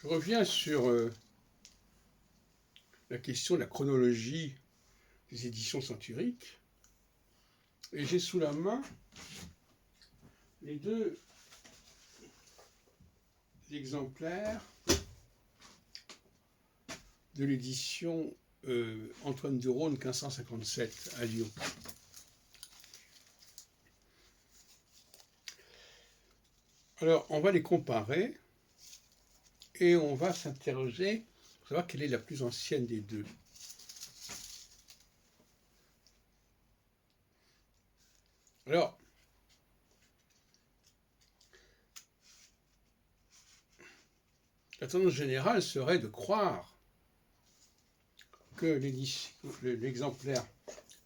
Je reviens sur la question de la chronologie des éditions Centuriques. Et j'ai sous la main les deux exemplaires de l'édition Antoine de Rosne 1557 à Lyon. Alors, on va les comparer et on va s'interroger pour savoir quelle est la plus ancienne des deux. Alors, la tendance générale serait de croire que l'exemplaire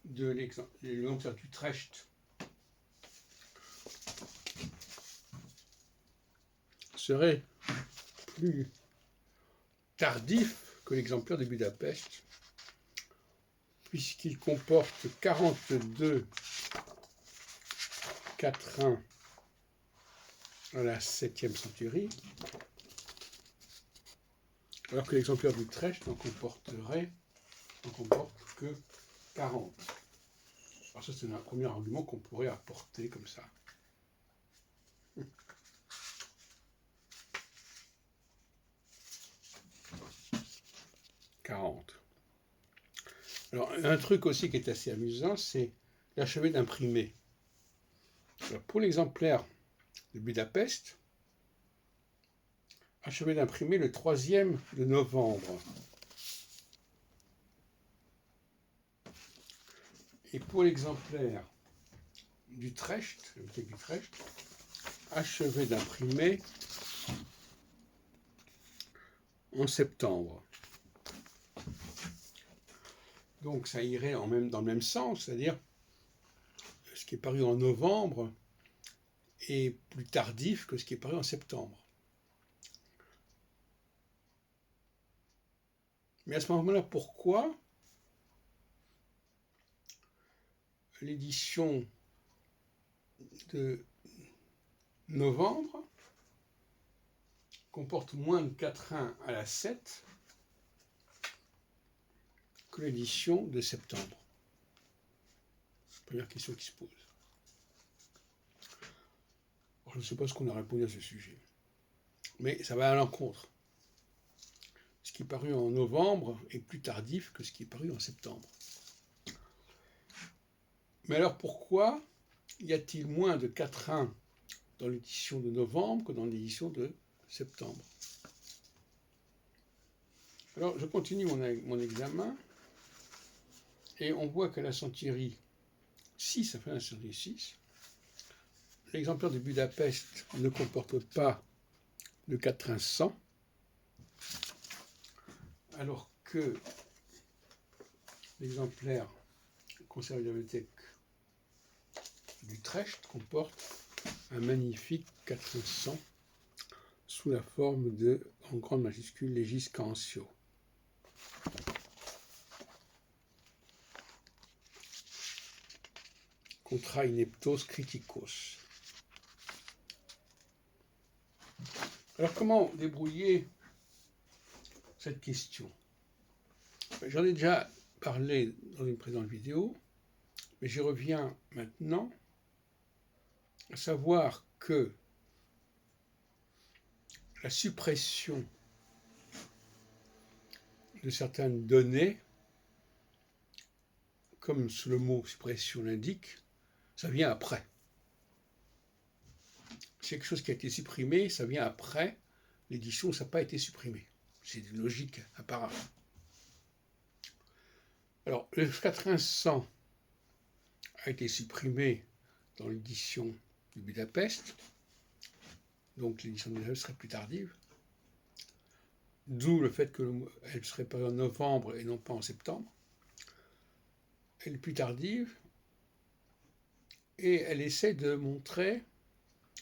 d'Utrecht serait plus tardif que l'exemplaire de Budapest, puisqu'il comporte 42 quatrains à la 7e centurie, alors que l'exemplaire d'Utrecht n'en comporte que 40. Alors ça, c'est un premier argument qu'on pourrait apporter comme ça. « 40. » Alors, un truc aussi qui est assez amusant, c'est l'achevé d'imprimer. Pour l'exemplaire de Budapest, achevé d'imprimer le 3e de novembre. Et pour l'exemplaire d'Utrecht, achevé d'imprimer en septembre. Donc ça irait dans le même sens, c'est-à-dire ce qui est paru en novembre est plus tardif que ce qui est paru en septembre. Mais à ce moment-là, pourquoi l'édition de novembre comporte moins de quatrains à la 7 que l'édition de septembre? Première question qui se pose. Alors, je ne sais pas ce qu'on a répondu à ce sujet, mais ça va à l'encontre. Ce qui est paru en novembre est plus tardif que ce qui est paru en septembre. Mais alors pourquoi y a-t-il moins de quatrains dans l'édition de novembre que dans l'édition de septembre? Alors je continue mon examen et on voit qu'à la centurie 6, enfin la centurie 6, l'exemplaire de Budapest ne comporte pas de quatrain 100, alors que l'exemplaire conservé à la bibliothèque d'Utrecht comporte un magnifique quatrain 100 sous la forme de, en grande majuscule, Legis Caentio. Contra ineptos criticos. Alors comment débrouiller cette question? J'en ai déjà parlé dans une précédente vidéo, mais j'y reviens maintenant, à savoir que la suppression de certaines données, comme le mot suppression l'indique, ça vient après. C'est quelque chose qui a été supprimé, ça vient après l'édition où ça n'a pas été supprimé. C'est une logique apparente. Alors, le quatrain 100 a été supprimé dans l'édition de Budapest, donc l'édition de Budapest serait plus tardive, d'où le fait qu'elle serait parue en novembre et non pas en septembre. Elle est plus tardive, et elle essaie de montrer,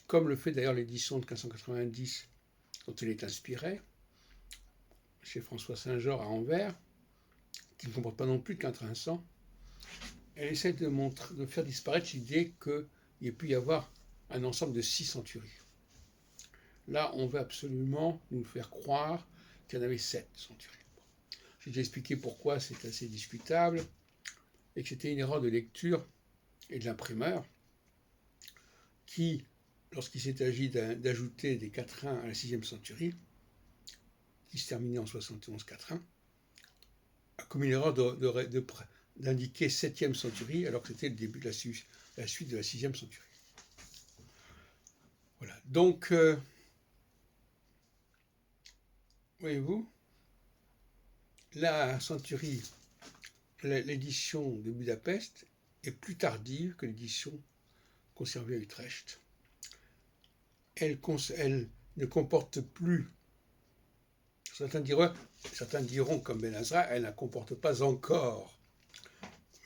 comme le fait d'ailleurs l'édition de 1590 dont elle est inspirée, chez François Saint-Georges à Anvers, qui ne comporte pas non plus de quatrain 100, elle essaie de faire disparaître l'idée qu'il ait pu y avoir un ensemble de 6 centuries. Là, on veut absolument nous faire croire qu'il y en avait 7 centuries. J'ai déjà expliqué pourquoi c'est assez discutable et que c'était une erreur de lecture et de l'imprimeur qui, lorsqu'il s'est agi d'ajouter des quatrains à la 6e centurie, qui se terminait en 71 quatrains, a commis l'erreur d'indiquer 7e centurie alors que c'était le début de la suite de la 6e centurie. Voilà. Donc, voyez-vous, la centurie, l'édition de Budapest est plus tardive que l'édition conservée à Utrecht. Elle ne comporte plus, certains diront comme Ben Azra, elle ne la comporte pas encore.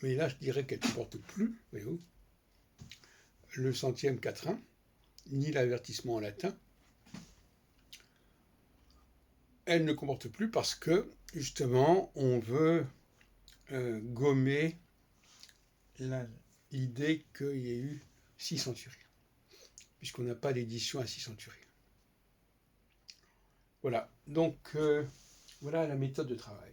Mais là, je dirais qu'elle ne comporte plus, voyez-vous, le 100e quatrain, ni l'avertissement en latin. Elle ne comporte plus parce que, justement, on veut gommer l'idée qu'il y ait eu 6 centuries, puisqu'on n'a pas d'édition à 6 centuries. Voilà, donc voilà la méthode de travail.